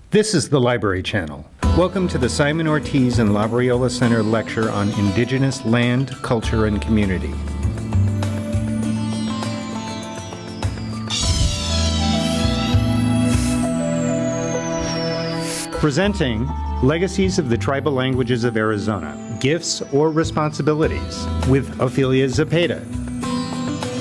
This is the Library Channel. Welcome to the Simon Ortiz and Labriola Center lecture on Indigenous Land, Culture, and Community. Presenting Legacies of the Tribal Languages of Arizona, Gifts or Responsibilities with Ofelia Zepeda.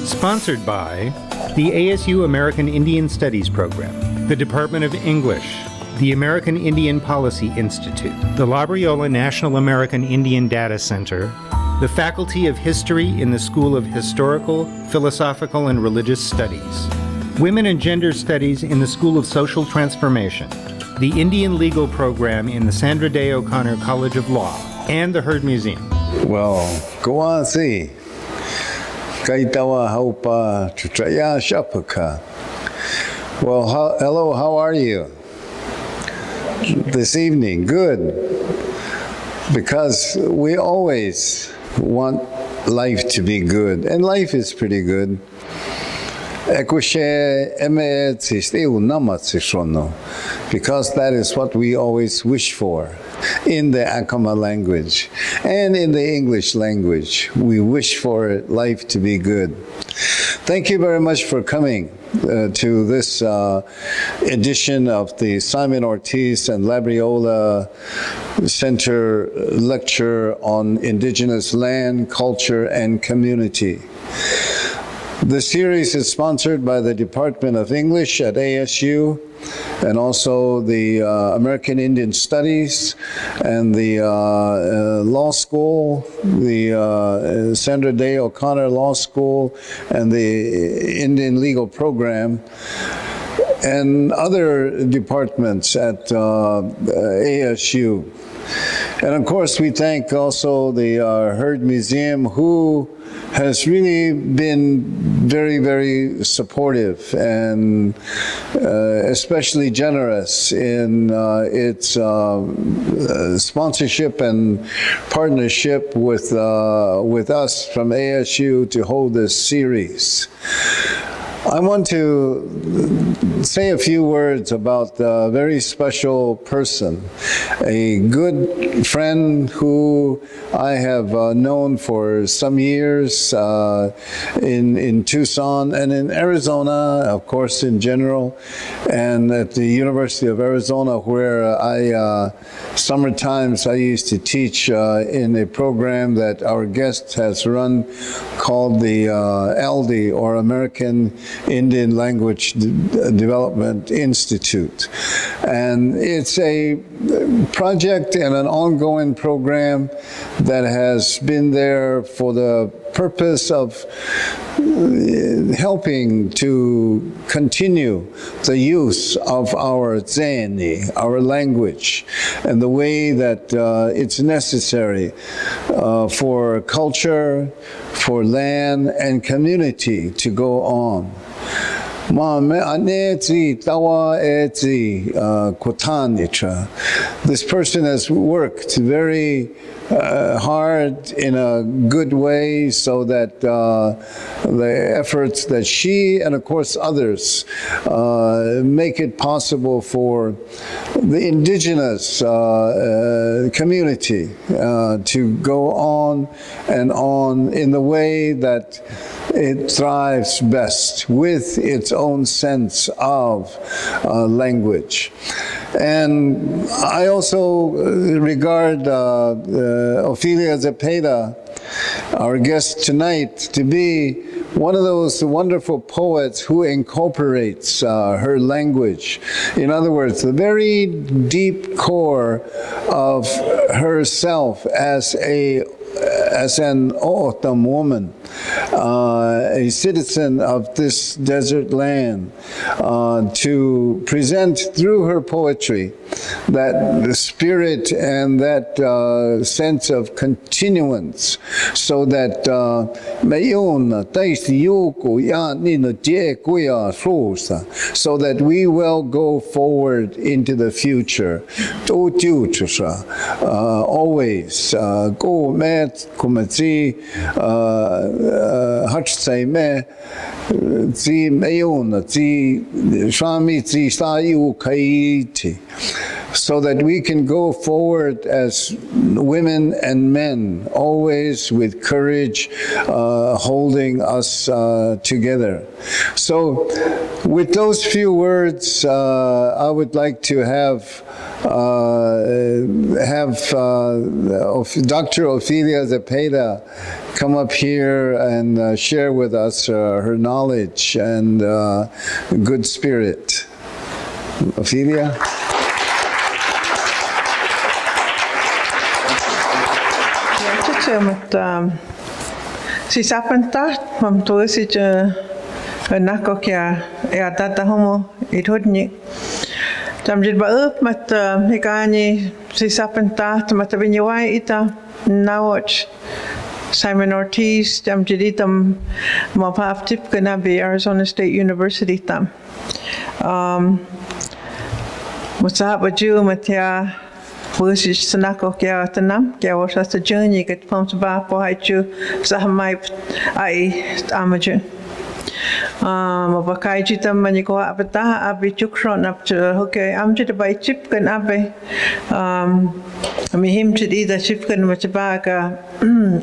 Sponsored by the ASU American Indian Studies Program, the Department of English, the American Indian Policy Institute, the Labriola National American Indian Data Center, the Faculty of History in the School of Historical, Philosophical, and Religious Studies, Women and Gender Studies in the School of Social Transformation, the Indian Legal Program in the Sandra Day O'Connor College of Law, and the Heard Museum. Well, go on, see. Kaitawa haupa chutraya shapaka. Well, hello, how are you? This evening, good. Because we always want life to be good, and life is pretty good. Because that is what we always wish for in the Acoma language and in the English language. We wish for life to be good. Thank you very much for coming to this edition of the Simon Ortiz and Labriola Center lecture on Indigenous Land, Culture, and Community. The series is sponsored by the Department of English at ASU and also the American Indian Studies and the Law School, the Sandra Day O'Connor Law School and the Indian Legal Program and other departments at ASU. And of course we thank also the Heard Museum, who has really been very, very supportive and especially generous in its sponsorship and partnership with us from ASU to hold this series. I want to say a few words about a very special person, a good friend who I have known for some years in Tucson and in Arizona, of course, in general, and at the University of Arizona, where summer times I used to teach in a program that our guest has run called the AILDI, or American Indian Language Development Institute. And it's a project and an ongoing program that has been there for the purpose of helping to continue the use of our Zeni, our language, and the way that it's necessary for culture, for land, and community to go on. This person has worked very hard in a good way so that the efforts that she and of course others make it possible for the indigenous community to go on and on in the way that it thrives best with its own sense of language. And I also regard Ofelia Zepeda, our guest tonight, to be one of those wonderful poets who incorporates her language. In other words, the very deep core of herself as an O'odham woman, a citizen of this desert land, to present through her poetry that spirit and that sense of continuance, so that so that we will go forward into the future. Always go met kumatsi hach me Tsi Mayona, Tsi Shami, Tsi Sayu Kaiti, so that we can go forward as women and men, always with courage, holding us together. So, with those few words, I would like to have Dr. Ofelia Zepeda come up here and share with us her knowledge and good spirit. Ofelia? Si sapenta mam tuisi je nako kia e tata homo I hodni tam jid ba up mat hikani si sapenta mata vinyawai ita nawach Simon Ortiz tam jiditam ma paf tip kana be Arizona State University tam musab baju matia Pusi sanako kia tanam kia wasa sa journey ket pom ba po haichu sa mai ai amaju mabakai jitam maniko apata abi chukron up to okay amju bai chip kan abe mi him chidi da chip kan machba ka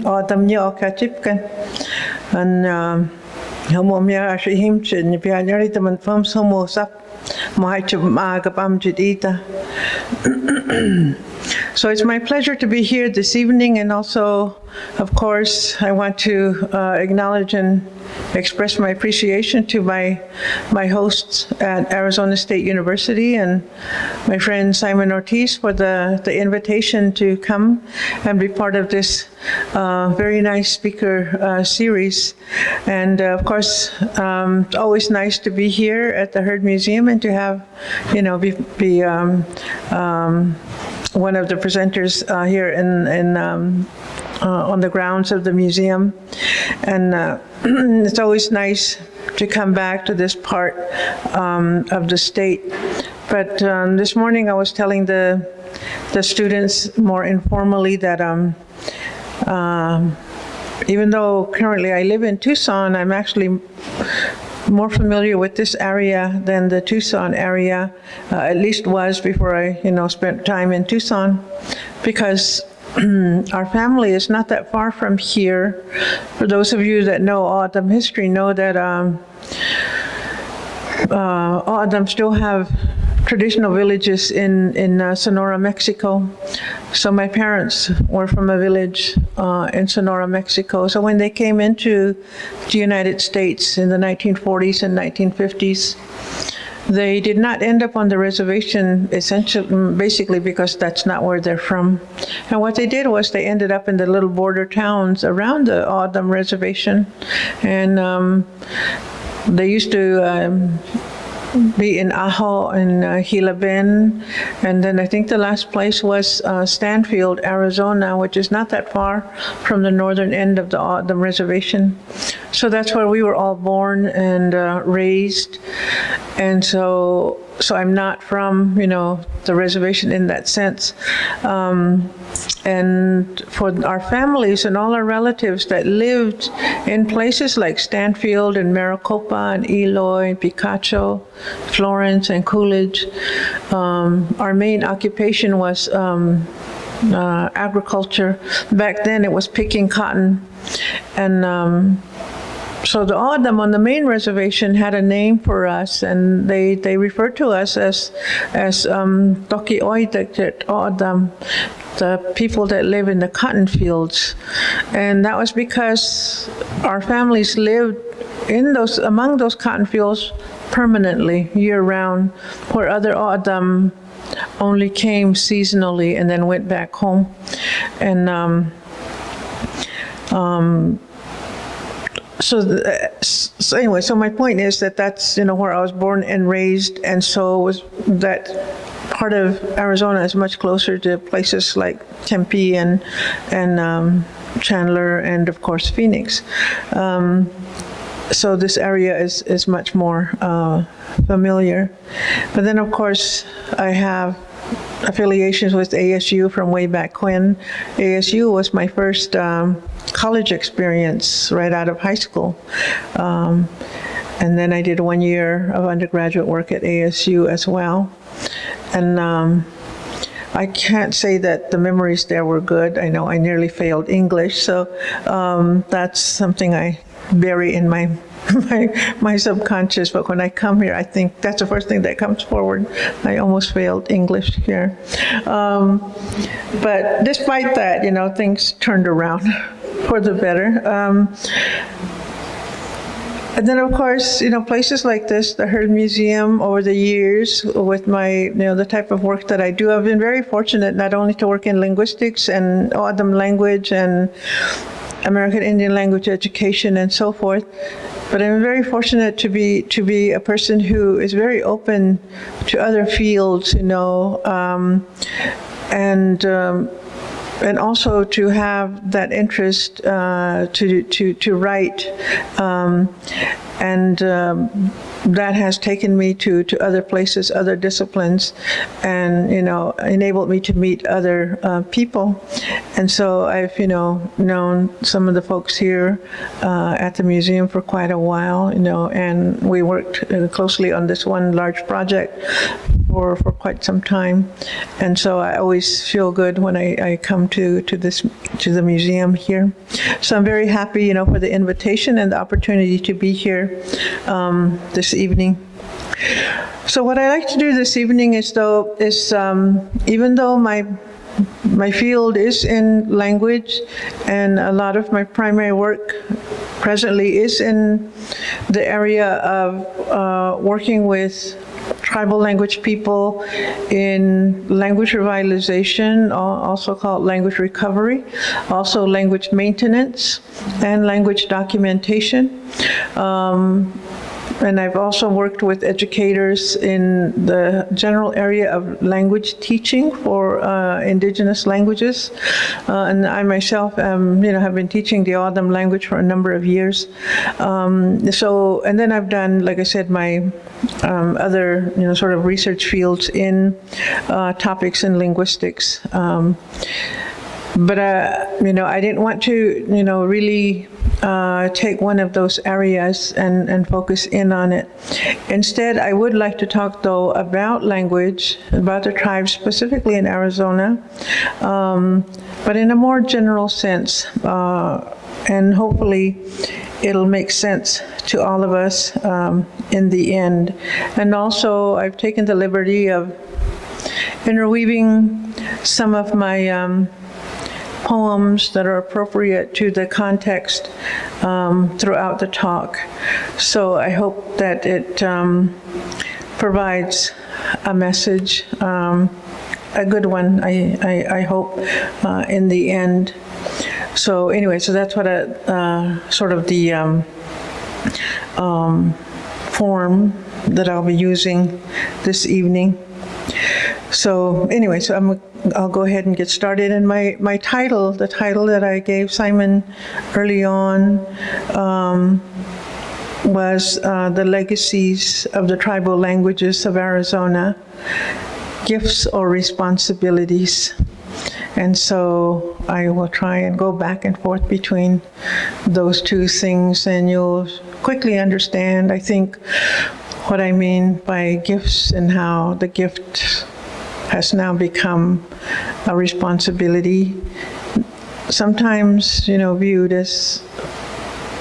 O'odham nyo ka chip kan an homo mia shi him chid ni pia nyari taman pom somo sap mai chup ma ka pam chidita. So it's my pleasure to be here this evening, and also, of course, I want to acknowledge and express my appreciation to my hosts at Arizona State University and my friend Simon Ortiz for the invitation to come and be part of this very nice speaker series. And of course, it's always nice to be here at the Heard Museum and to have, be one of the presenters here on the grounds of the museum. And it's always nice to come back to this part of the state. But this morning I was telling the students more informally that even though currently I live in Tucson, I'm actually more familiar with this area than the Tucson area, at least was before I, spent time in Tucson, because our family is not that far from here. For those of you that know O'odham history, know that O'odham still have traditional villages in Sonora, Mexico. So my parents were from a village in Sonora, Mexico. So when they came into the United States in the 1940s and 1950s, they did not end up on the reservation, basically because that's not where they're from. And what they did was they ended up in the little border towns around the O'odham Reservation. And they used to be in I-hoi and Gila Bend, and then I think the last place was Stanfield, Arizona, which is not that far from the northern end of the O'odham Reservation. So that's where we were all born and raised, and so I'm not from, the reservation in that sense. And for our families and all our relatives that lived in places like Stanfield and Maricopa and Eloy and Picacho, Florence and Coolidge, our main occupation was agriculture. Back then it was picking cotton. And so the O'odham on the main reservation had a name for us, and they referred to us as Toki Oidek O'odham, the people that live in the cotton fields. And that was because our families lived among those cotton fields permanently, year-round, where other O'odham only came seasonally and then went back home. And so anyway, so my point is that that's where I was born and raised, and so was that part of Arizona is much closer to places like Tempe and Chandler and of course Phoenix. So this area is much more familiar. But then of course I have affiliations with ASU from way back when. ASU was my first college experience right out of high school. And then I did 1 year of undergraduate work at ASU as well. And I can't say that the memories there were good. I know I nearly failed English, so that's something I bury in my subconscious. But when I come here, I think that's the first thing that comes forward. I almost failed English here. But despite that, things turned around for the better. And then, of course, places like this, the Heard Museum, over the years, with my, the type of work that I do, I've been very fortunate not only to work in linguistics and O'odham language and American Indian language education and so forth, but I'm very fortunate to be a person who is very open to other fields, and also to have that interest to write, and that has taken me to other places, other disciplines, and enabled me to meet other people. And so I've known some of the folks here at the museum for quite a while, and we worked closely on this one large project for quite some time. And so I always feel good when I come to the museum here. So I'm very happy, for the invitation and the opportunity to be here this evening. So what I like to do this evening is even though my field is in language, and a lot of my primary work presently is in the area of working with tribal language people in language revitalization, also called language recovery, also language maintenance, and language documentation. And I've also worked with educators in the general area of language teaching for indigenous languages. And I myself have been teaching the O'odham language for a number of years. And then I've done, like I said, my other, sort of research fields in topics in linguistics. But I didn't want to, really take one of those areas and focus in on it. Instead, I would like to talk, though, about language, about the tribes, specifically in Arizona, but in a more general sense, and hopefully it'll make sense to all of us in the end. And also, I've taken the liberty of interweaving some of my poems that are appropriate to the context throughout the talk. So I hope that it provides a message, a good one, I hope, in the end. So anyway, so that's what sort of the form that I'll be using this evening. So anyway, so I'll go ahead and get started. And my title, the title that I gave Simon early on, was The Legacies of the Tribal Languages of Arizona, Gifts or Responsibilities. And so I will try and go back and forth between those two things, and you'll quickly understand, I think, what I mean by gifts and how the gift has now become a responsibility, sometimes, viewed as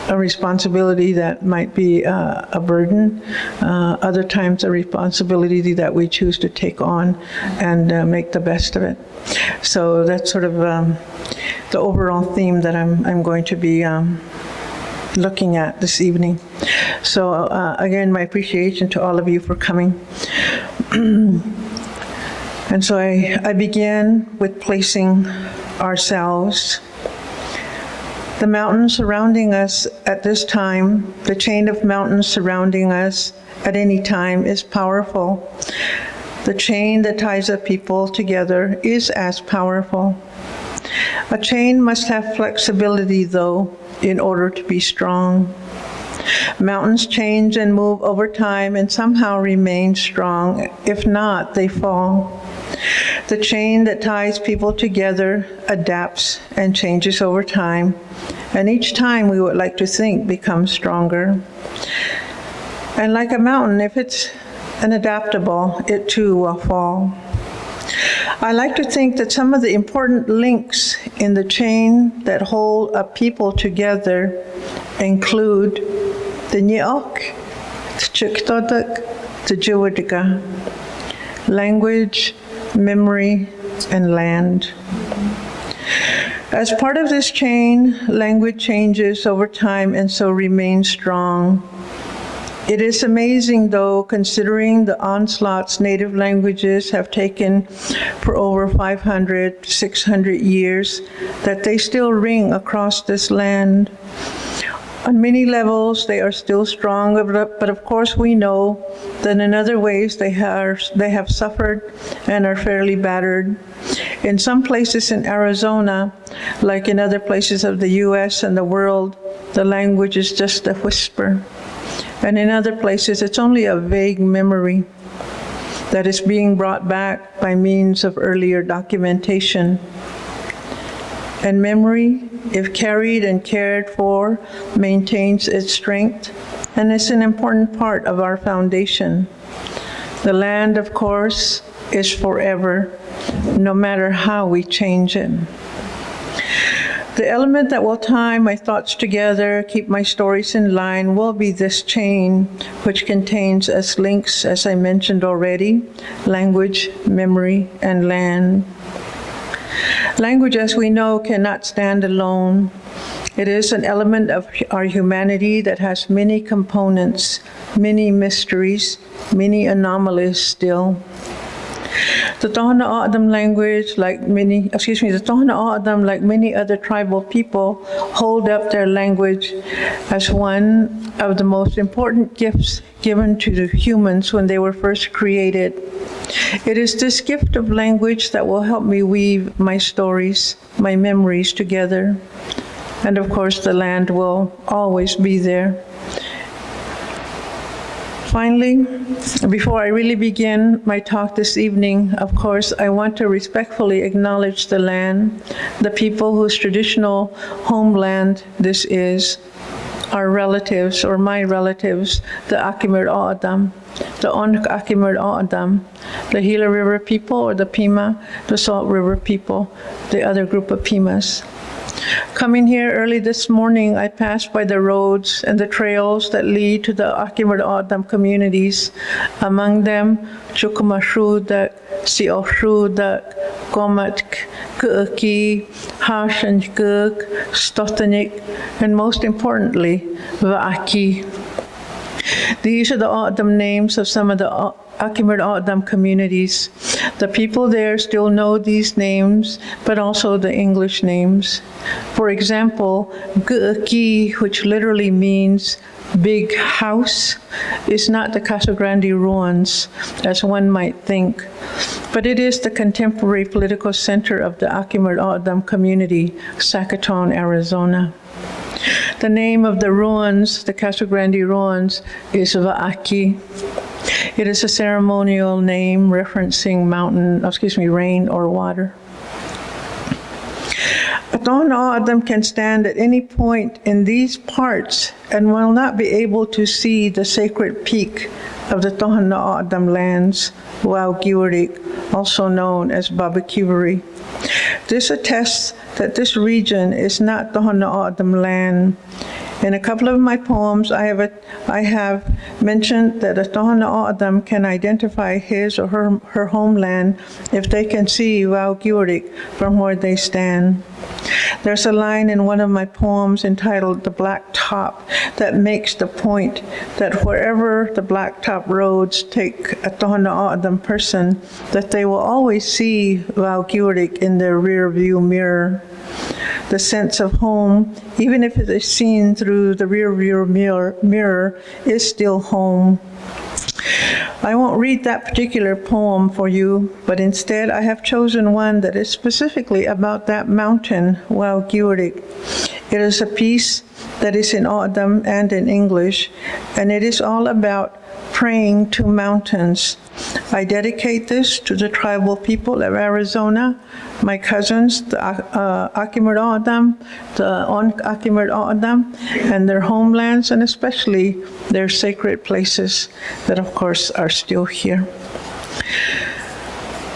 a responsibility that might be a burden, other times a responsibility that we choose to take on and make the best of it. So that's sort of the overall theme that I'm going to be looking at this evening. So again, my appreciation to all of you for coming. And so I began with placing ourselves. The mountains surrounding us at this time, the chain of mountains surrounding us at any time is powerful. The chain that ties a people together is as powerful. A chain must have flexibility, though, in order to be strong. Mountains change and move over time and somehow remain strong. If not, they fall. The chain that ties people together adapts and changes over time, and each time we would like to think becomes stronger. And like a mountain, if it's unadaptable, it too will fall. I like to think that some of the important links in the chain that hold a people together include the Nyok, the Chiktodak, the Jiwadiga, language, memory, and land. As part of this chain, language changes over time and so remains strong. It is amazing, though, considering the onslaughts native languages have taken for over 500, 600 years, that they still ring across this land. On many levels, they are still strong, but of course we know that in other ways they have suffered and are fairly battered. In some places in Arizona, like in other places of the US and the world, the language is just a whisper. And in other places, it's only a vague memory that is being brought back by means of earlier documentation. And memory, if carried and cared for, maintains its strength, and is an important part of our foundation. The land, of course, is forever, no matter how we change it. The element that will tie my thoughts together, keep my stories in line, will be this chain, which contains as links, as I mentioned already, language, memory, and land. Language, as we know, cannot stand alone. It is an element of our humanity that has many components, many mysteries, many anomalies still. The Tohono O'odham language, the Tohono O'odham, like many other tribal people, hold up their language as one of the most important gifts given to the humans when they were first created. It is this gift of language that will help me weave my stories, my memories together. And of course, the land will always be there. Finally, before I really begin my talk this evening, of course, I want to respectfully acknowledge the land, the people whose traditional homeland this is, our relatives, or my relatives, the Akimir O'odham, the Onk Akimir O'odham, the Gila River people, or the Pima, the Salt River people, the other group of Pimas. Coming here early this morning, I passed by the roads and the trails that lead to the Akimir O'odham communities, among them Chukumashudak, Sioshudak, Gomatk, Ku'aki, Hashanjguk, Stotanik, and most importantly, Va'aki. These are the O'odham names of some of the Akimir O'odham communities. The people there still know these names, but also the English names. For example, Gu'aki, which literally means big house, is not the Casa Grande ruins, as one might think, but it is the contemporary political center of the Akimir O'odham community, Sacaton, Arizona. The name of the ruins, the Casa Grande ruins, is Va'aki. It is a ceremonial name referencing rain or water. A Tohono O'odham can stand at any point in these parts and will not be able to see the sacred peak of the Tohono O'odham lands, Waugiwarik, also known as Babakiveri. This attests that this region is not Tohono O'odham land. In a couple of my poems, I have mentioned that a Tohono O'odham can identify his or her homeland if they can see Waugiwarik from where they stand. There's a line in one of my poems entitled "The Black Top" that makes the point that wherever the blacktop roads take a Tohono O'odham person, that they will always see Waugiwarik in their rear view mirror. The sense of home, even if it is seen through the rear view mirror, is still home. I won't read that particular poem for you, but instead I have chosen one that is specifically about that mountain, Waugiwarik. It is a piece that is in O'odham and in English, and it is all about praying to mountains. I dedicate this to the tribal people of Arizona, my cousins, the Akimir O'odham, the Akimir O'odham, and their homelands, and especially their sacred places that, of course, are still here.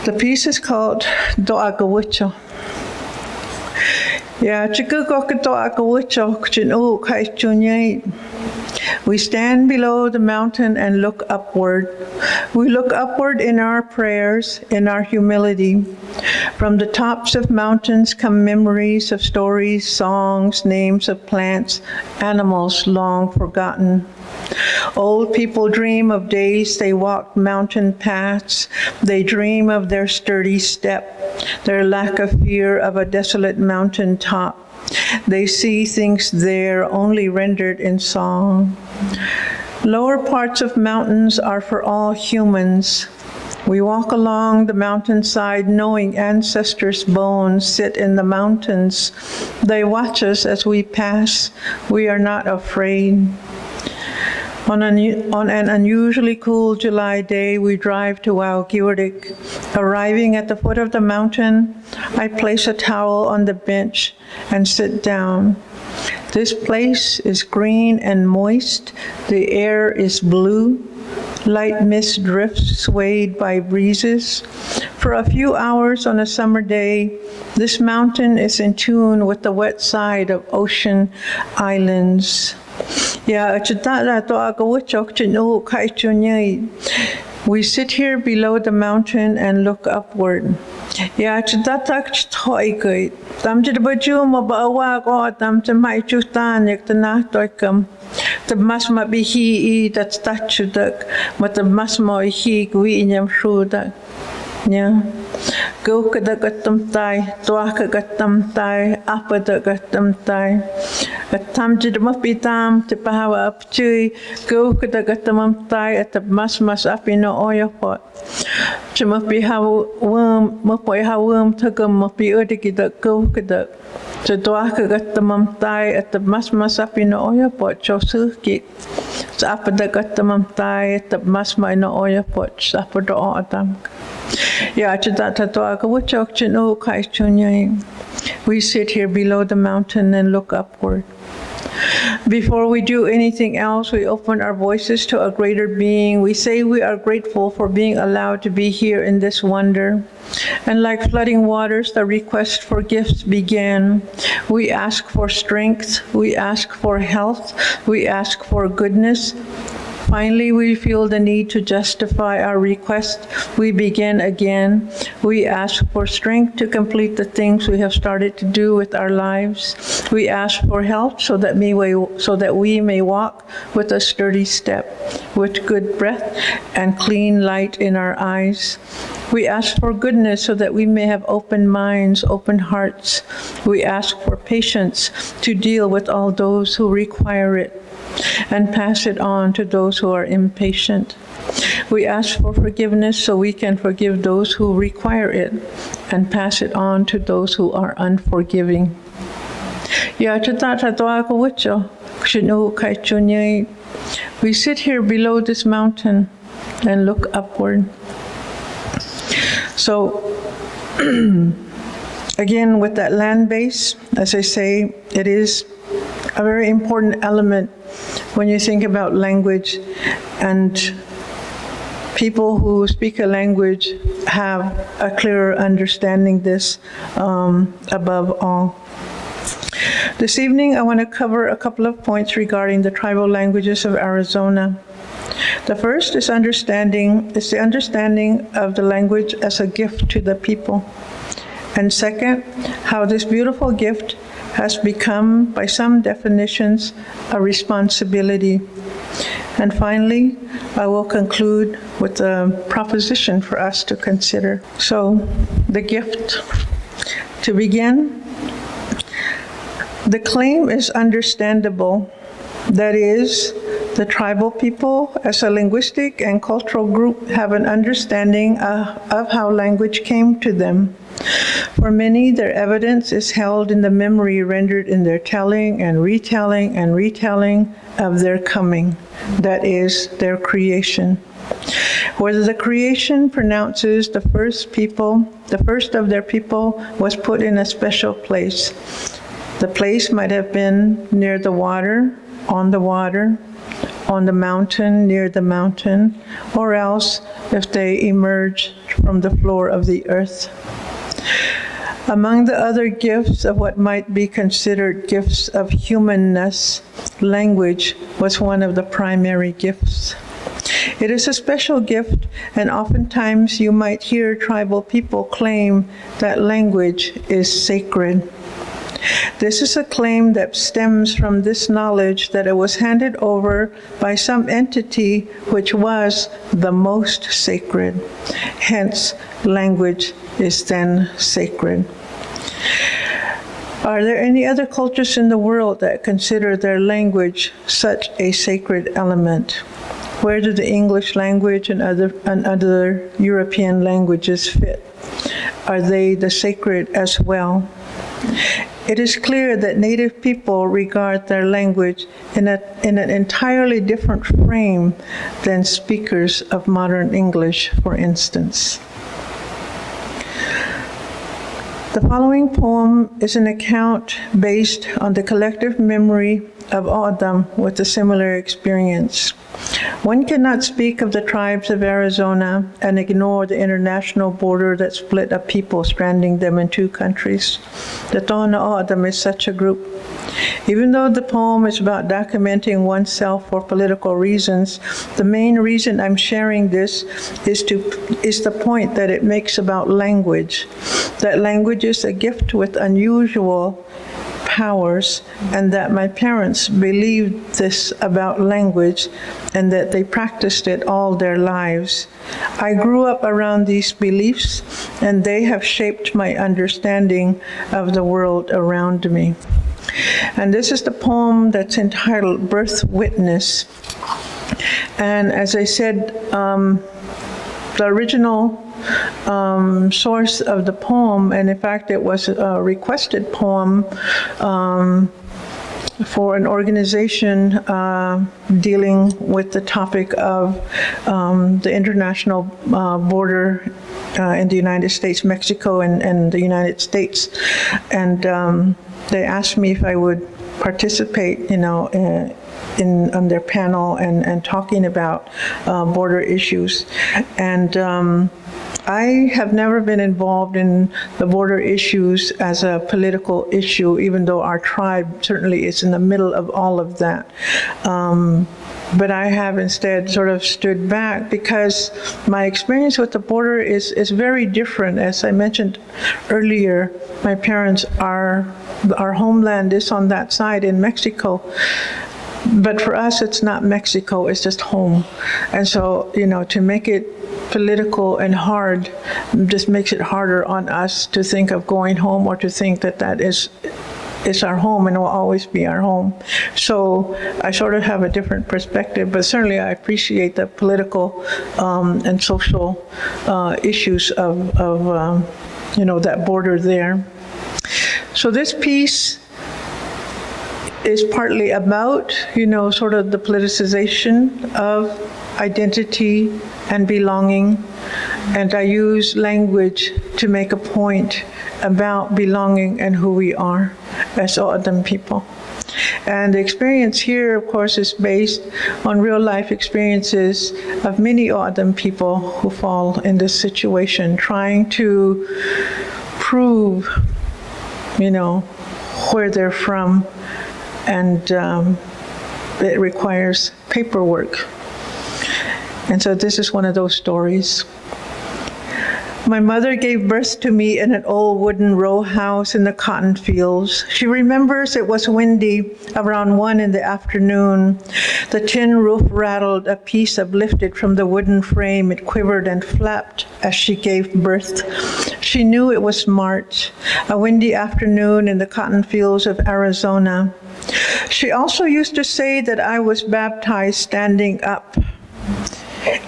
The piece is called Do'agawicho. We stand below the mountain and look upward. We look upward in our prayers, in our humility. From the tops of mountains come memories of stories, songs, names of plants, animals long forgotten. Old people dream of days they walked mountain paths. They dream of their sturdy step, their lack of fear of a desolate mountain top. They see things there only rendered in song. Lower parts of mountains are for all humans. We walk along the mountainside knowing ancestors' bones sit in the mountains. They watch us as we pass. We are not afraid. On an unusually cool July day, we drive to Waugiwardik. Arriving at the foot of the mountain, I place a towel on the bench and sit down. This place is green and moist. The air is blue. Light mist drifts swayed by breezes. For a few hours on a summer day, this mountain is in tune with the wet side of ocean islands. We sit here below the mountain and look upward. The masma bihi that statue but the masma hi guinyam shudak. Yeah. Go kadagatam tai, tuakagatam tai, apadagatam tai. At tamjid mapitam, to pahawa up chui, go kadagatamam tai at the masmas apino oyapot. Chumapi how worm, mapoi how worm tugum mapi udiki that go kadak. To tuakagatamam tai at the masmas apino oyapot, chosuki. Sapadaгаtamам tai at the masma no oyapot, sapado O'odham. We sit here below the mountain and look upward. Before we do anything else, we open our voices to a greater being. We say we are grateful for being allowed to be here in this wonder. And like flooding waters, the request for gifts began. We ask for strength, we ask for health, we ask for goodness. Finally, we feel the need to justify our request. We begin again. We ask for strength to complete the things we have started to do with our lives. We ask for help so that we may walk with a sturdy step, with good breath and clean light in our eyes. We ask for goodness so that we may have open minds, open hearts. We ask for patience to deal with all those who require it, and pass it on to those who are impatient. We ask for forgiveness so we can forgive those who require it and pass it on to those who are unforgiving. We sit here below this mountain and look upward. So, again, with that land base, as I say, it is a very important element when you think about language, and people who speak a language have a clearer understanding this above all. This evening, I want to cover a couple of points regarding the tribal languages of Arizona. The first is the understanding of the language as a gift to the people. And second, how this beautiful gift has become, by some definitions, a responsibility. And finally, I will conclude with a proposition for us to consider. So, the gift. To begin, the claim is understandable. That is, The tribal people, as a linguistic and cultural group, have an understanding of how language came to them. For many, their evidence is held in the memory rendered in their telling and retelling of their coming, that is, their creation. Whether the creation pronounces the first of their people was put in a special place. The place might have been near the water, on the mountain, near the mountain, or else if they emerged from the floor of the earth. Among the other gifts of what might be considered gifts of humanness, language was one of the primary gifts. It is a special gift, and oftentimes you might hear tribal people claim that language is sacred. This is a claim that stems from this knowledge that it was handed over by some entity which was the most sacred. Hence, language is then sacred. Are there any other cultures in the world that consider their language such a sacred element? Where do the English language and other European languages fit? Are they the sacred as well? It is clear that Native people regard their language in an entirely different frame than speakers of modern English, for instance. The following poem is an account based on the collective memory of O'odham with a similar experience. One cannot speak of the tribes of Arizona and ignore the international border that split a people, stranding them in two countries. The Tohono O'odham is such a group. Even though the poem is about documenting oneself for political reasons, the main reason I'm sharing this is the point that it makes about language. That language is a gift with unusual powers, and that my parents believed this about language and that they practiced it all their lives. I grew up around these beliefs, and they have shaped my understanding of the world around me. And this is the poem that's entitled Birth Witness. And as I said, the original source of the poem, and in fact it was a requested poem for an organization dealing with the topic of the international border in the United States, Mexico, and the United States. And they asked me if I would participate, on their panel and talking about border issues. And I have never been involved in the border issues as a political issue, even though our tribe certainly is in the middle of all of that. But I have instead sort of stood back because my experience with the border is very different. As I mentioned earlier, my parents our homeland is on that side in Mexico. But for us, it's not Mexico, it's just home. And so, to make it political and hard just makes it harder on us to think of going home or to think that is our home and will always be our home. So I sort of have a different perspective, but certainly I appreciate the political and social issues of that border there. So this piece is partly about, sort of the politicization of identity and belonging. And I use language to make a point about belonging and who we are as O'odham people. And the experience here, of course, is based on real life experiences of many O'odham people who fall in this situation, trying to prove, where they're from. And it requires paperwork. And so this is one of those stories. My mother gave birth to me in an old wooden row house in the cotton fields. She remembers it was windy around 1 in the afternoon. The tin roof rattled, a piece uplifted from the wooden frame. It quivered and flapped as she gave birth. She knew it was March, a windy afternoon in the cotton fields of Arizona. She also used to say that I was baptized standing up.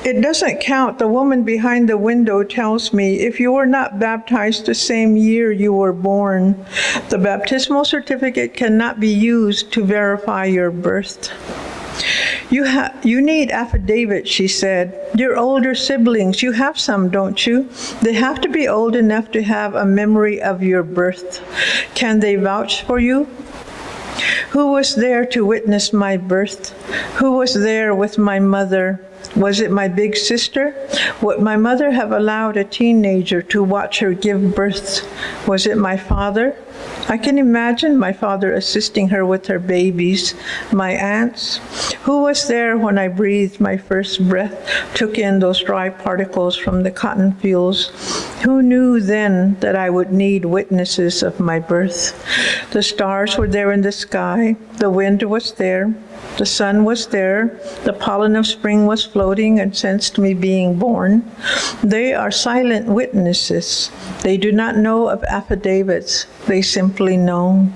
It doesn't count. The woman behind the window tells me, if you were not baptized the same year you were born, the baptismal certificate cannot be used to verify your birth. You need affidavits, she said. Your older siblings, you have some, don't you? They have to be old enough to have a memory of your birth. Can they vouch for you? Who was there to witness my birth? Who was there with my mother? Was it my big sister? Would my mother have allowed a teenager to watch her give birth? Was it my father? I can imagine my father assisting her with her babies, my aunts. Who was there when I breathed my first breath, took in those dry particles from the cotton fields? Who knew then that I would need witnesses of my birth? The stars were there in the sky, the wind was there, the sun was there, the pollen of spring was floating and sensed me being born. They are silent witnesses. They do not know of affidavits. They simply know.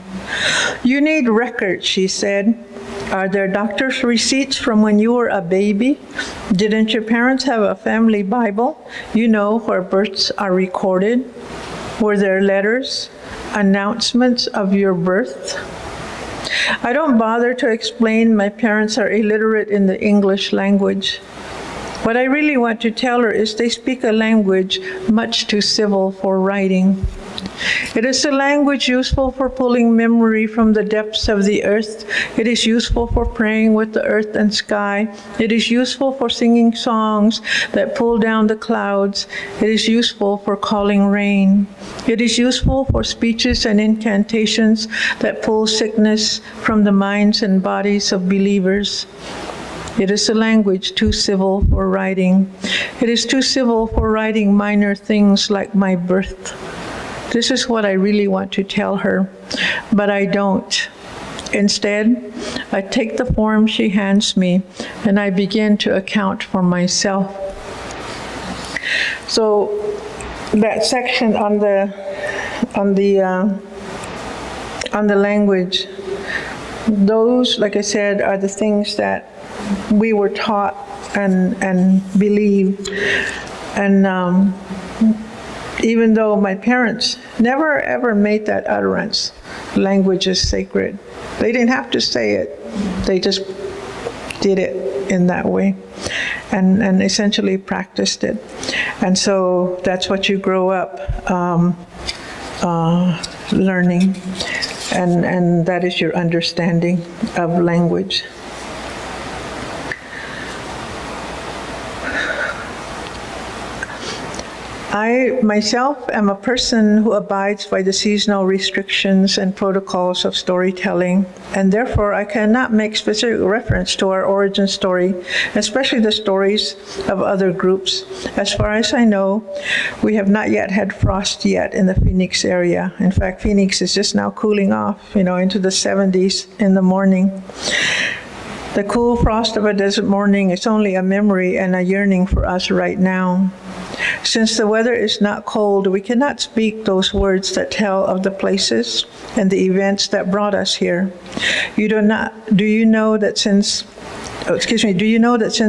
You need records, she said. Are there doctor's receipts from when you were a baby? Didn't your parents have a family Bible? You know, where births are recorded. Were there letters, announcements of your birth? I don't bother to explain my parents are illiterate in the English language. What I really want to tell her is they speak a language much too civil for writing. It is a language useful for pulling memory from the depths of the earth. It is useful for praying with the earth and sky. It is useful for singing songs that pull down the clouds. It is useful for calling rain. It is useful for speeches and incantations that pull sickness from the minds and bodies of believers. It is a language too civil for writing. It is too civil for writing minor things like my birth. This is what I really want to tell her, but I don't. Instead, I take the form she hands me and I begin to account for myself. So that section on the language, those, like I said, are the things that we were taught and believed. And even though my parents never ever made that utterance, language is sacred. They didn't have to say it. They just did it in that way and essentially practiced it. And so that's what you grow up learning, and that is your understanding of language. I myself am a person who abides by the seasonal restrictions and protocols of storytelling, and therefore I cannot make specific reference to our origin story, especially the stories of other groups. As far as I know, we have not yet had frost yet in the Phoenix area. In fact, Phoenix is just now cooling off, into the 70s in the morning. The cool frost of a desert morning is only a memory and a yearning for us right now. Since the weather is not cold, we cannot speak those words that tell of the places and the events that brought us here. Do you know that since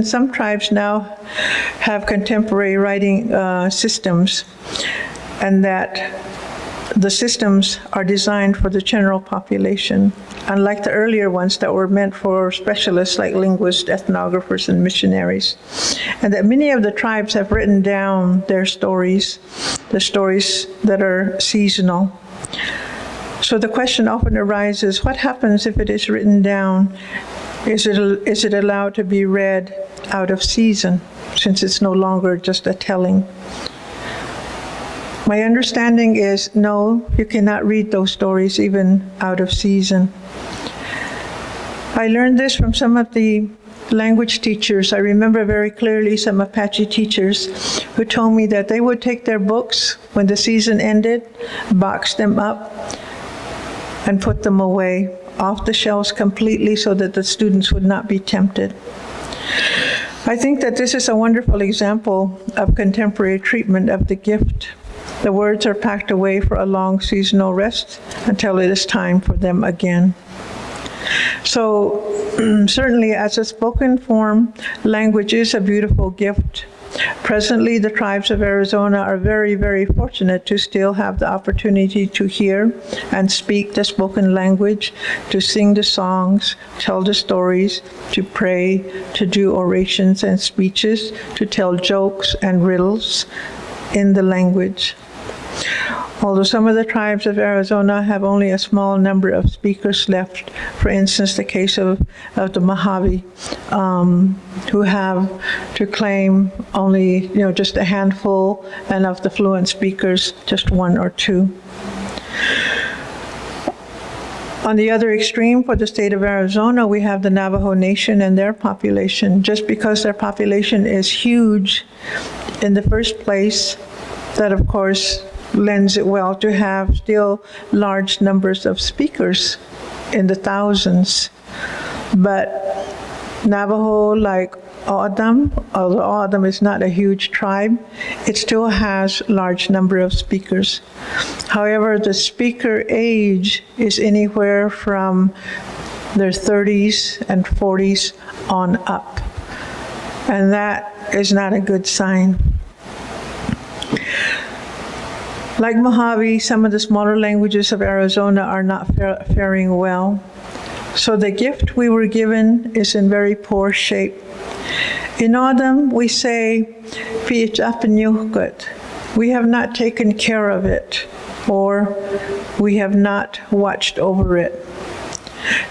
some tribes now have contemporary writing systems, and that the systems are designed for the general population, unlike the earlier ones that were meant for specialists like linguists, ethnographers, and missionaries, and that many of the tribes have written down their stories, the stories that are seasonal. So the question often arises, what happens if it is written down? Is it allowed to be read out of season, since it's no longer just a telling? My understanding is, no, you cannot read those stories even out of season. I learned this from some of the language teachers. I remember very clearly some Apache teachers who told me that they would take their books when the season ended, box them up, and put them away off the shelves completely so that the students would not be tempted. I think that this is a wonderful example of contemporary treatment of the gift. The words are packed away for a long seasonal rest until it is time for them again. So certainly as a spoken form, language is a beautiful gift. Presently, the tribes of Arizona are very, very fortunate to still have the opportunity to hear and speak the spoken language, to sing the songs, tell the stories, to pray, to do orations and speeches, to tell jokes and riddles in the language. Although some of the tribes of Arizona have only a small number of speakers left, for instance, the case of the Mojave, who have to claim only, just a handful, and of the fluent speakers, just one or two. On the other extreme, for the state of Arizona, we have the Navajo Nation and their population. Just because their population is huge in the first place, that of course lends it well to have still large numbers of speakers in the thousands. But Navajo, like O'odham, although O'odham is not a huge tribe, it still has large number of speakers. However, the speaker age is anywhere from their 30s and 40s on up. And that is not a good sign. Like Mojave, some of the smaller languages of Arizona are not faring well. So the gift we were given is in very poor shape. In O'odham, we say, we have not taken care of it, or we have not watched over it.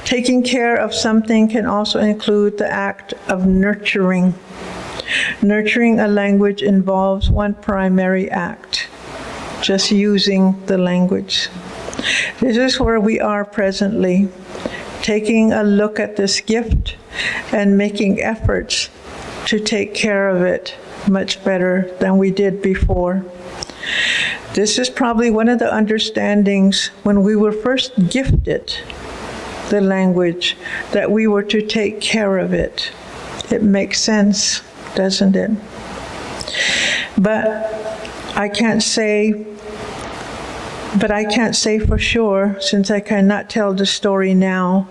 Taking care of something can also include the act of nurturing. Nurturing a language involves one primary act: just using the language. This is where we are presently, taking a look at this gift and making efforts to take care of it much better than we did before. This is probably one of the understandings when we were first gifted the language, that we were to take care of it. It makes sense, doesn't it? But I can't say for sure, since I cannot tell the story now.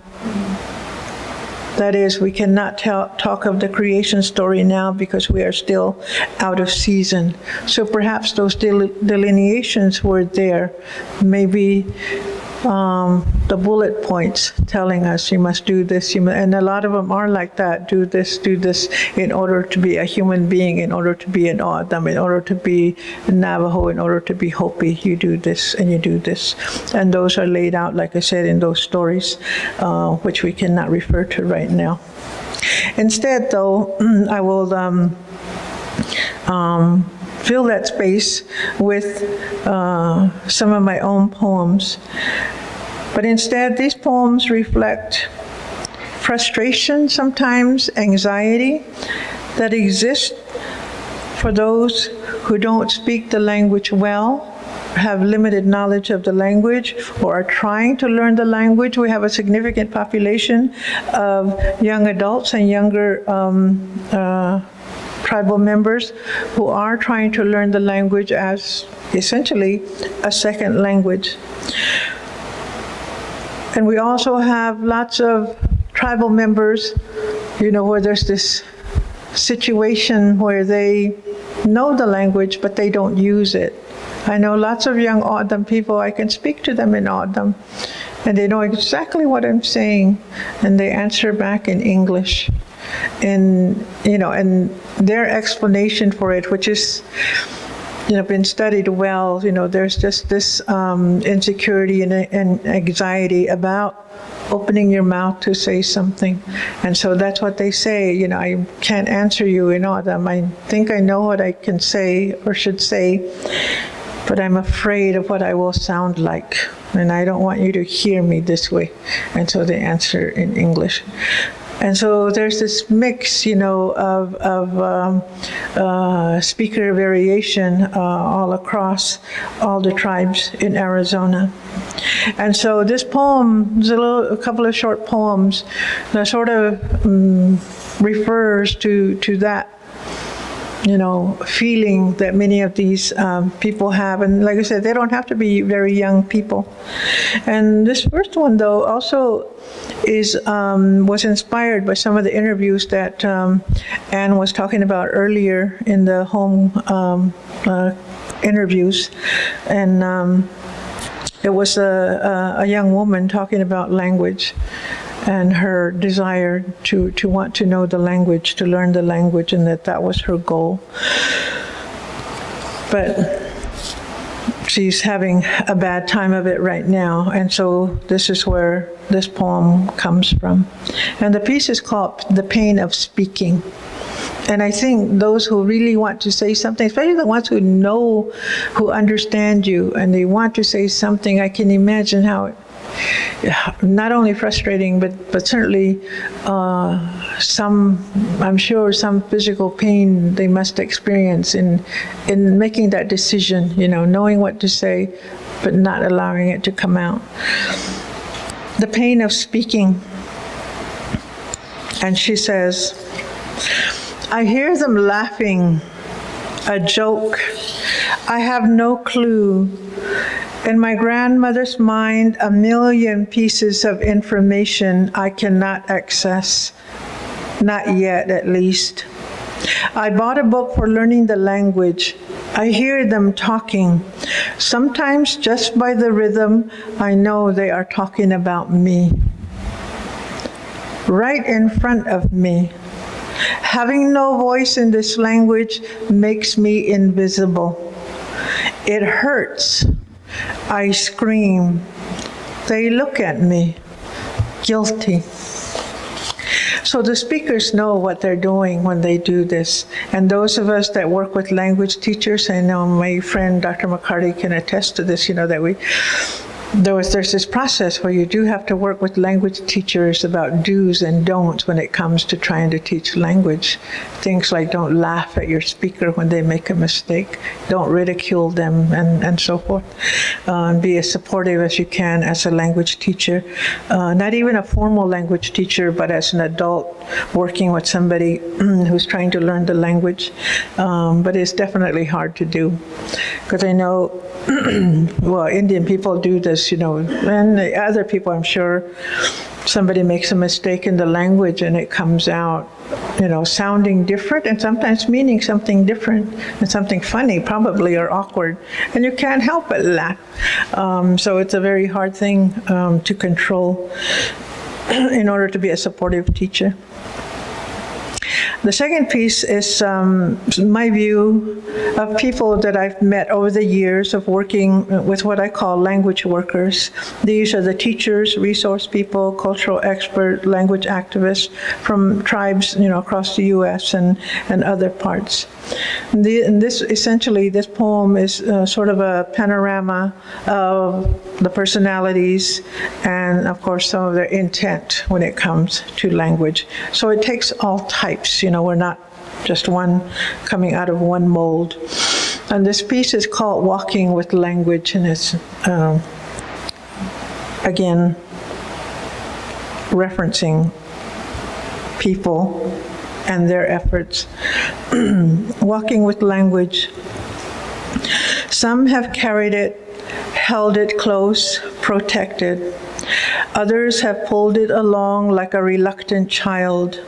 That is, we cannot talk of the creation story now because we are still out of season. So perhaps those delineations were there. Maybe the bullet points telling us you must do this, and a lot of them are like that. Do this in order to be a human being, in order to be an O'odham, in order to be Navajo, in order to be Hopi, you do this and you do this. And those are laid out, like I said, in those stories, which we cannot refer to right now. Instead, though, I will fill that space with some of my own poems. But instead, these poems reflect frustration, sometimes anxiety, that exists for those who don't speak the language well, have limited knowledge of the language, or are trying to learn the language. We have a significant population of young adults and younger tribal members who are trying to learn the language as essentially a second language. And we also have lots of tribal members, where there's this situation where they know the language, but they don't use it. I know lots of young O'odham people, I can speak to them in O'odham, and they know exactly what I'm saying, and they answer back in English. And, and their explanation for it, which is, been studied well, there's just this insecurity and anxiety about opening your mouth to say something. And so that's what they say, I can't answer you in O'odham. I think I know what I can say or should say, but I'm afraid of what I will sound like. And I don't want you to hear me this way. And so they answer in English. And so there's this mix, of speaker variation all across all the tribes in Arizona. And so this poem is a couple of short poems that sort of refers to that feeling that many of these people have. And like I said, they don't have to be very young people. And this first one, though, also was inspired by some of the interviews that Anne was talking about earlier in the home interviews. And it was a young woman talking about language and her desire to want to know the language, to learn the language, and that was her goal. But she's having a bad time of it right now, and so this is where this poem comes from. And the piece is called The Pain of Speaking. And I think those who really want to say something, especially the ones who understand you, and they want to say something, I can imagine how not only frustrating, but certainly I'm sure some physical pain they must experience in making that decision, knowing what to say, but not allowing it to come out. The pain of speaking. And she says, I hear them laughing, a joke. I have no clue. In my grandmother's mind, a million pieces of information I cannot access. Not yet, at least. I bought a book for learning the language. I hear them talking. Sometimes just by the rhythm, I know they are talking about me. Right in front of me. Having no voice in this language makes me invisible. It hurts. I scream. They look at me, guilty. So the speakers know what they're doing when they do this. And those of us that work with language teachers, I know my friend Dr. McCarty can attest to this, that there's this process where you do have to work with language teachers about do's and don'ts when it comes to trying to teach language. Things like don't laugh at your speaker when they make a mistake, don't ridicule them, and so forth. Be as supportive as you can as a language teacher. Not even a formal language teacher, but as an adult working with somebody who's trying to learn the language. But it's definitely hard to do. Because I know well, Indian people do this, and other people, I'm sure, somebody makes a mistake in the language and it comes out, sounding different and sometimes meaning something different and something funny, probably, or awkward. And you can't help but laugh. So it's a very hard thing to control in order to be a supportive teacher. The second piece is my view of people that I've met over the years of working with what I call language workers. These are the teachers, resource people, cultural experts, language activists from tribes, across the U.S. and other parts. This poem is sort of a panorama of the personalities and, of course, some of their intent when it comes to language. So it takes all types, we're not just one coming out of one mold. And this piece is called Walking with Language, and it's, again, referencing people and their efforts. Walking with language. Some have carried it, held it close, protected. Others have pulled it along like a reluctant child.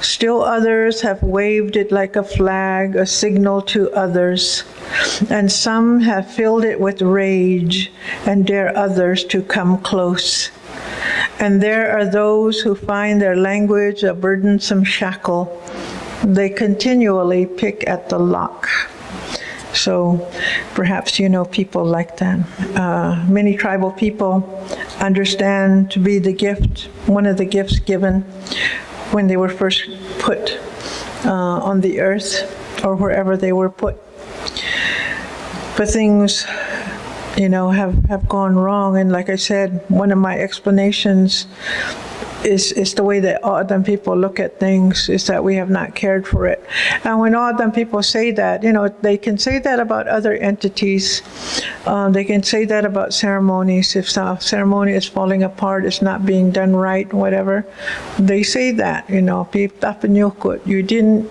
Still others have waved it like a flag, a signal to others. And some have filled it with rage and dare others to come close. And there are those who find their language a burdensome shackle. They continually pick at the lock. So perhaps you know people like that. Many tribal people understand to be the gift, one of the gifts given when they were first put on the earth or wherever they were put. But things, have gone wrong. And like I said, one of my explanations is the way that O'odham people look at things, is that we have not cared for it. And when O'odham people say that, they can say that about other entities. They can say that about ceremonies. If a ceremony is falling apart, it's not being done right, whatever, they say that, you didn't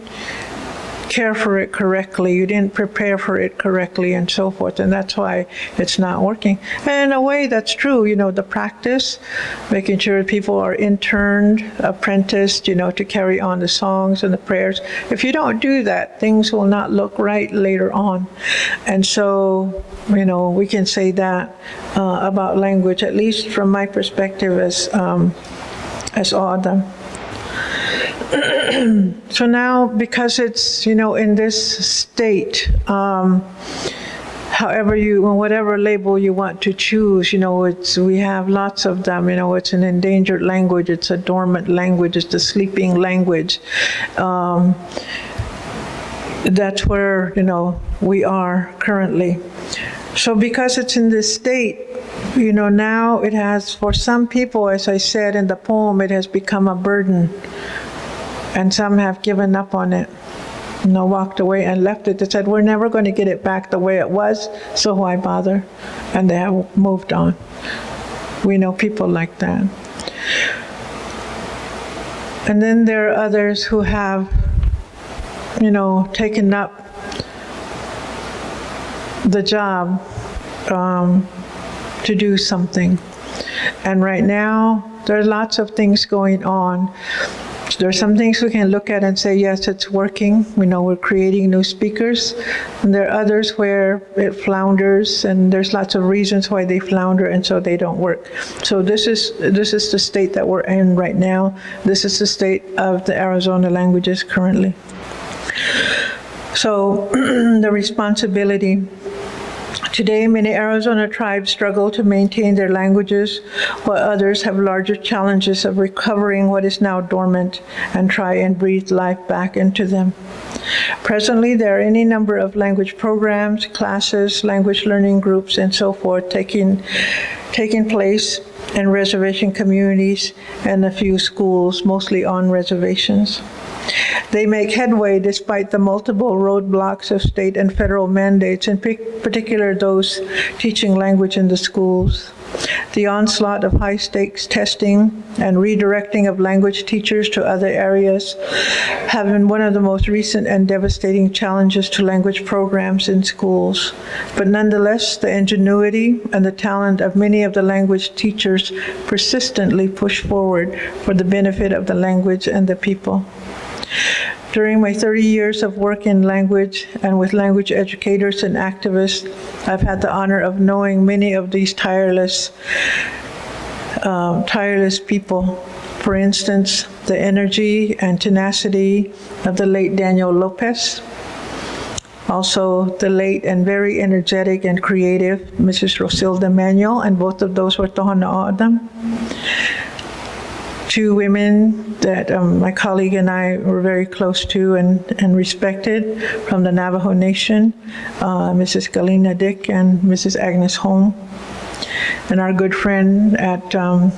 care for it correctly, you didn't prepare for it correctly, and so forth, and that's why it's not working. And in a way, that's true, the practice, making sure people are interned, apprenticed, to carry on the songs and the prayers. If you don't do that, things will not look right later on. And so, we can say that about language, at least from my perspective as O'odham. So now, because it's, in this state, whatever label you want to choose, we have lots of them, it's an endangered language, it's a dormant language, it's the sleeping language. That's where, we are currently. So because it's in this state, now it has, for some people, as I said in the poem, it has become a burden. And some have given up on it, walked away and left it. They said, we're never going to get it back the way it was, so why bother? And they have moved on. We know people like that. And then there are others who have, taken up the job to do something. And right now, there are lots of things going on. There are some things we can look at and say, yes, it's working. We're creating new speakers. And there are others where it flounders, and there's lots of reasons why they flounder, and so they don't work. So this is the state that we're in right now. This is the state of the Arizona languages currently. So the responsibility. Today, many Arizona tribes struggle to maintain their languages, while others have larger challenges of recovering what is now dormant and try and breathe life back into them. Presently, there are any number of language programs, classes, language learning groups, and so forth taking place in reservation communities and a few schools, mostly on reservations. They make headway despite the multiple roadblocks of state and federal mandates, in particular those teaching language in the schools. The onslaught of high-stakes testing and redirecting of language teachers to other areas have been one of the most recent and devastating challenges to language programs in schools. But nonetheless, the ingenuity and the talent of many of the language teachers persistently push forward for the benefit of the language and the people. During my 30 years of work in language and with language educators and activists, I've had the honor of knowing many of these tireless people. For instance, the energy and tenacity of the late Daniel Lopez, also the late and very energetic and creative Mrs. Rosilda Manuel, and both of those were Tohono O'odham. Two women that my colleague and I were very close to and respected from the Navajo Nation, Mrs. Galina Dick and Mrs. Agnes Holm. And our good friend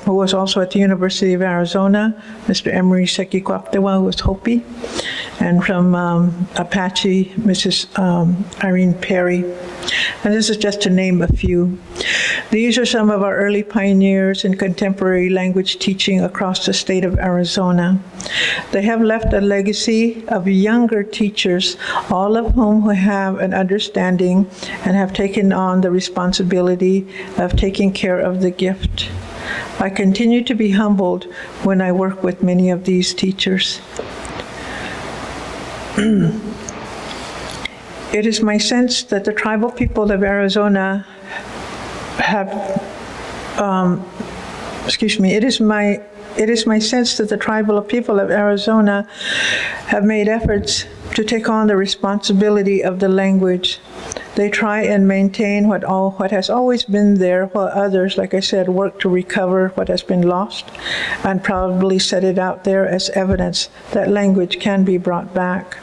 who was also at the University of Arizona, Mr. Emery Sekikwaptewa, who was Hopi. And from Apache, Mrs. Irene Perry. And this is just to name a few. These are some of our early pioneers in contemporary language teaching across the state of Arizona. They have left a legacy of younger teachers, all of whom have an understanding and have taken on the responsibility of taking care of the gift. I continue to be humbled when I work with many of these teachers. It is my sense that the tribal people of Arizona it is my sense that the tribal people of Arizona have made efforts to take on the responsibility of the language. They try and maintain what has always been there, while others, like I said, work to recover what has been lost and proudly set it out there as evidence that language can be brought back.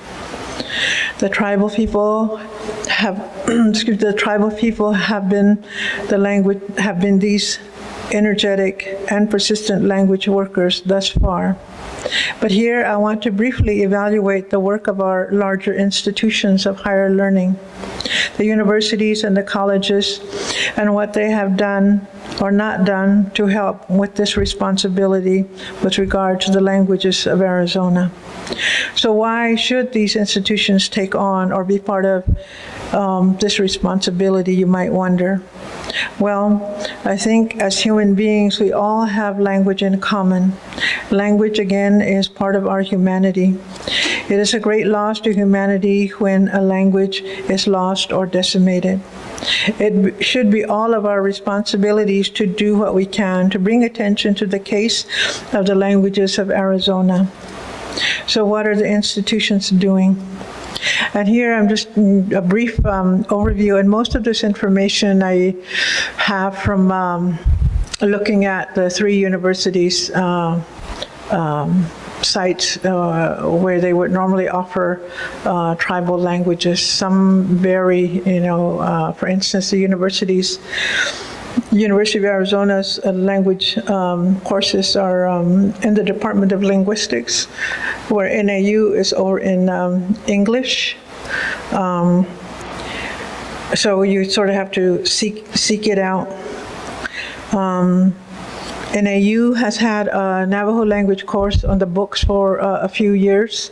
The tribal people have been these energetic and persistent language workers thus far. But here I want to briefly evaluate the work of our larger institutions of higher learning, the universities and the colleges, and what they have done or not done to help with this responsibility with regard to the languages of Arizona. So why should these institutions take on or be part of this responsibility, you might wonder? Well, I think as human beings, we all have language in common. Language, again, is part of our humanity. It is a great loss to humanity when a language is lost or decimated. It should be all of our responsibilities to do what we can to bring attention to the case of the languages of Arizona. So what are the institutions doing? And here I'm just a brief overview, and most of this information I have from looking at the three universities' sites where they would normally offer tribal languages. Some vary, for instance, the University of Arizona's language courses are in the Department of Linguistics, where NAU is over in English. So you sort of have to seek it out. NAU has had a Navajo language course on the books for a few years.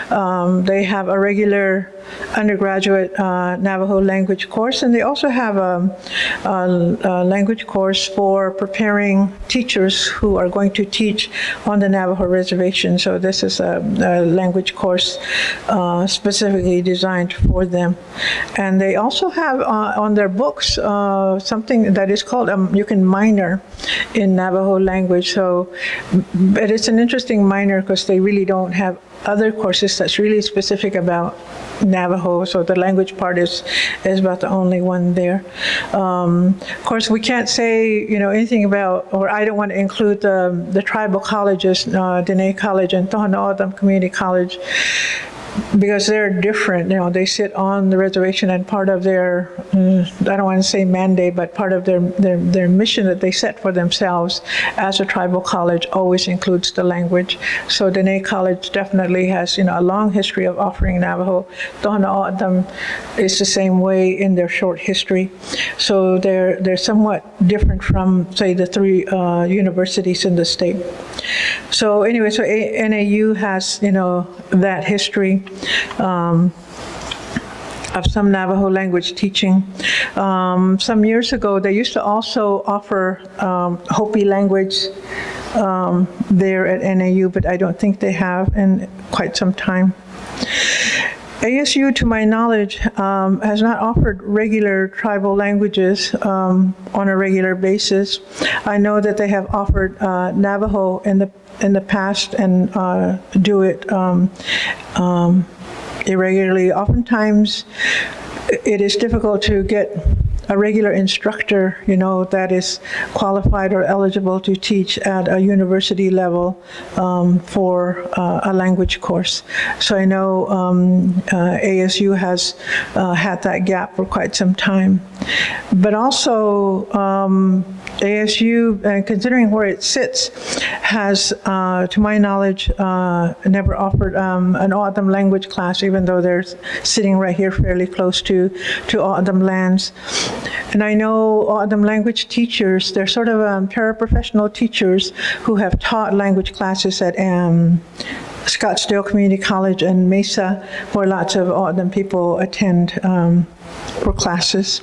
They have a regular undergraduate Navajo language course, and they also have a language course for preparing teachers who are going to teach on the Navajo reservation. So this is a language course specifically designed for them. And they also have on their books something that is called, you can minor in Navajo language. So, but it's an interesting minor because they really don't have other courses that's really specific about Navajo, so the language part is about the only one there. Of course, we can't say anything about, or I don't want to include the tribal colleges, Diné College and Tohono O'odham Community College, because they're different. They sit on the reservation, and part of their, I don't want to say mandate, but part of their mission that they set for themselves as a tribal college always includes the language. So Diné College definitely has a long history of offering Navajo. Tohono O'odham is the same way in their short history. So they're somewhat different from, say, the three universities in the state. So anyway, so NAU has that history of some Navajo language teaching. Some years ago, they used to also offer Hopi language there at NAU, but I don't think they have in quite some time. ASU, to my knowledge, has not offered regular tribal languages on a regular basis. I know that they have offered Navajo in the past and do it irregularly. Oftentimes, it is difficult to get a regular instructor, that is qualified or eligible to teach at a university level for a language course. So I know ASU has had that gap for quite some time. But also, ASU, considering where it sits, has, to my knowledge, never offered an O'odham language class, even though they're sitting right here fairly close to O'odham lands. And I know O'odham language teachers, they're sort of paraprofessional teachers who have taught language classes at Scottsdale Community College and Mesa, where lots of O'odham people attend for classes.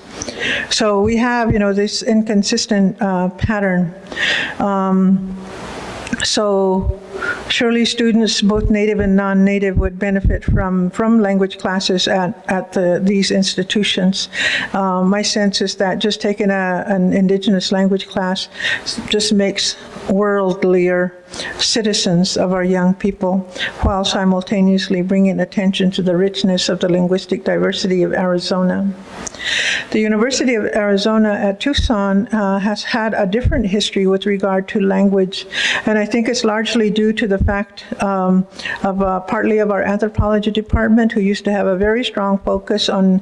So we have, this inconsistent pattern. So surely students, both native and non-native, would benefit from language classes at these institutions. My sense is that just taking an Indigenous language class just makes worldlier citizens of our young people, while simultaneously bringing attention to the richness of the linguistic diversity of Arizona. The University of Arizona at Tucson has had a different history with regard to language, and I think it's largely due to the fact of partly of our anthropology department, who used to have a very strong focus on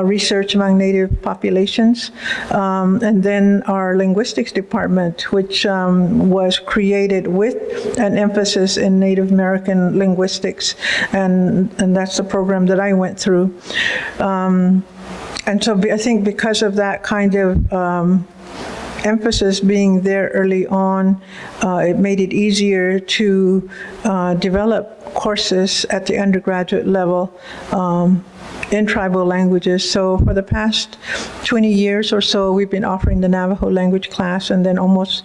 research among Native populations, and then our linguistics department, which was created with an emphasis in Native American linguistics, and that's the program that I went through. And so I think because of that kind of emphasis being there early on, it made it easier to develop courses at the undergraduate level in tribal languages. So for the past 20 years or so, we've been offering the Navajo language class, and then almost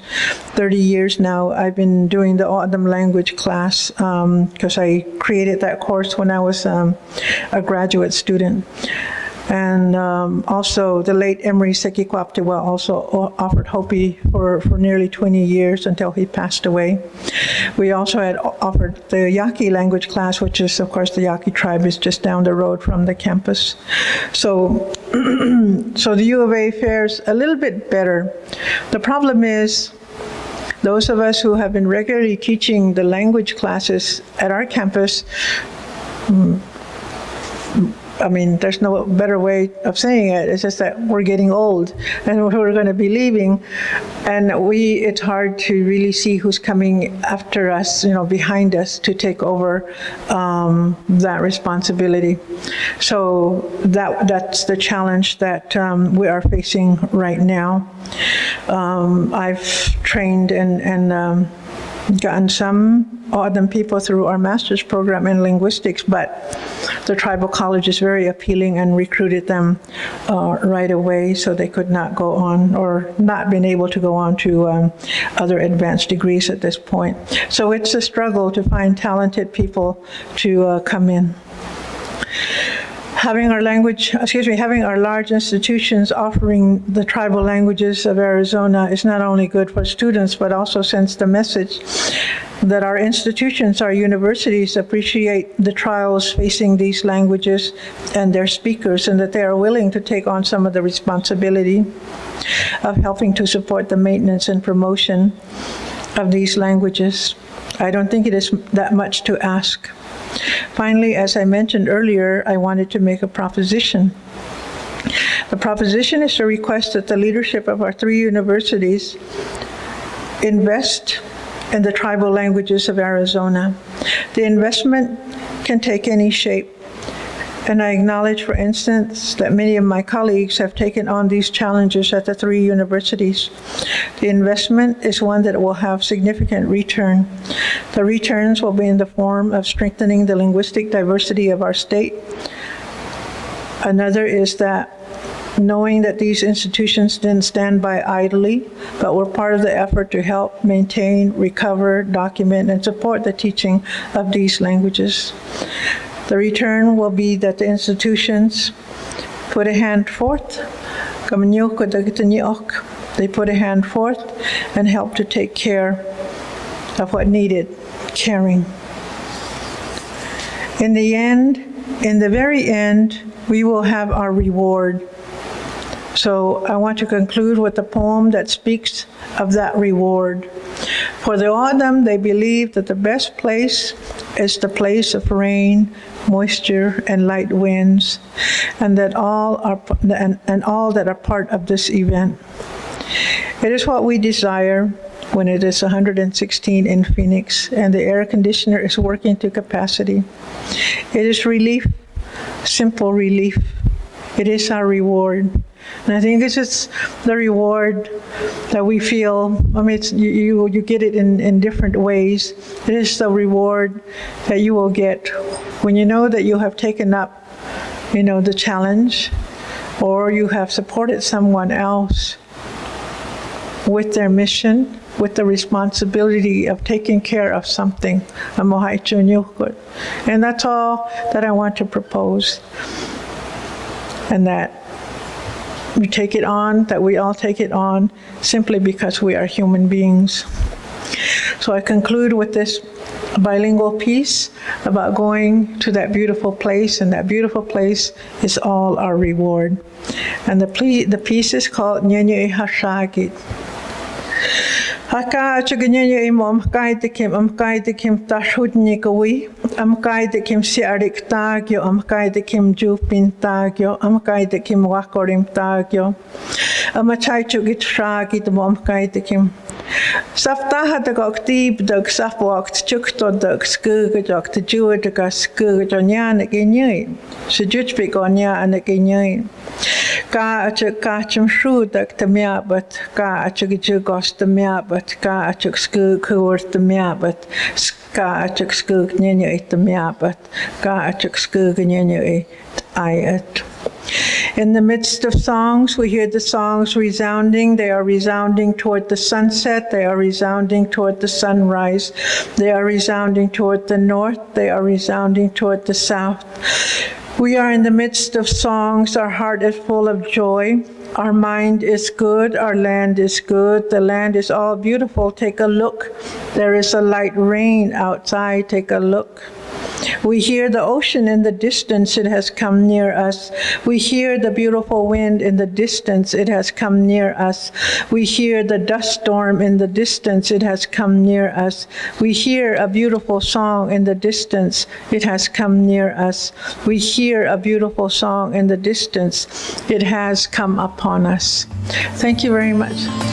30 years now, I've been doing the O'odham language class because I created that course when I was a graduate student. And also the late Emery Sekikwaptewa also offered Hopi for nearly 20 years until he passed away. We also had offered the Yaqui language class, which is, of course, the Yaqui tribe is just down the road from the campus. So, so the U of A fares a little bit better. The problem is, those of us who have been regularly teaching the language classes at our campus, I mean, there's no better way of saying it. It's just that we're getting old and we're going to be leaving. And it's hard to really see who's coming after us, behind us to take over that responsibility. So that's the challenge that we are facing right now. I've trained and gotten some O'odham people through our master's program in linguistics, but the tribal college is very appealing and recruited them right away, so they could not go on or not been able to go on to other advanced degrees at this point. So it's a struggle to find talented people to come in. Having our large institutions offering the tribal languages of Arizona is not only good for students, but also sends the message that our institutions, our universities appreciate the trials facing these languages and their speakers, and that they are willing to take on some of the responsibility of helping to support the maintenance and promotion of these languages. I don't think it is that much to ask. Finally, as I mentioned earlier, I wanted to make a proposition. The proposition is to request that the leadership of our 3 universities invest in the tribal languages of Arizona. The investment can take any shape. And I acknowledge, for instance, that many of my colleagues have taken on these challenges at the 3 universities. The investment is one that will have significant return. The returns will be in the form of strengthening the linguistic diversity of our state. Another is that knowing that these institutions didn't stand by idly, but were part of the effort to help maintain, recover, document, and support the teaching of these languages. The return will be that the institutions put a hand forth, they put a hand forth and help to take care of what needed caring. In the very end, we will have our reward. So I want to conclude with a poem that speaks of that reward. For the O'odham, they believe that the best place is the place of rain, moisture, and light winds, and that all that are part of this event. It is what we desire when it is 116 in Phoenix and the air conditioner is working to capacity. It is relief, simple relief. It is our reward. And I think this is the reward that we feel. I mean, you get it in different ways. It is the reward that you will get when you know that you have taken up, the challenge, or you have supported someone else with their mission, with the responsibility of taking care of something. And that's all that I want to propose. And that we take it on, that we all take it on, simply because we are human beings. So I conclude with this bilingual piece about going to that beautiful place, and that beautiful place is all our reward. And the piece is called Nyenye Hashagit. Haka chuganya imam kaide kim tashudni kawi kaide kim siarik tagyo kaide kim jupin tagyo kaide kim wakorim tagyo chai chugit shagit kaide kim Saftaha the goktib dog safwalked chukto dog skugajok to juadaga skugajonyan again. Sujutbig on ya and again. Ka achuk kachum shrudak the miabat, ka achuk jugos the miabat, ka achuk skug kuwort the miabat, ka achuk skug nyanya it the miabat, ka achuk skug nyanya it ayat. In the midst of songs, we hear the songs resounding. They are resounding toward the sunset. They are resounding toward the sunrise. They are resounding toward the north. They are resounding toward the south. We are in the midst of songs. Our heart is full of joy. Our mind is good. Our land is good. The land is all beautiful. Take a look. There is a light rain outside. Take a look. We hear the ocean in the distance, it has come near us. We hear the beautiful wind in the distance, it has come near us. We hear the dust storm in the distance, it has come near us. We hear a beautiful song in the distance, it has come near us. We hear a beautiful song in the distance, it has come upon us. Thank you very much.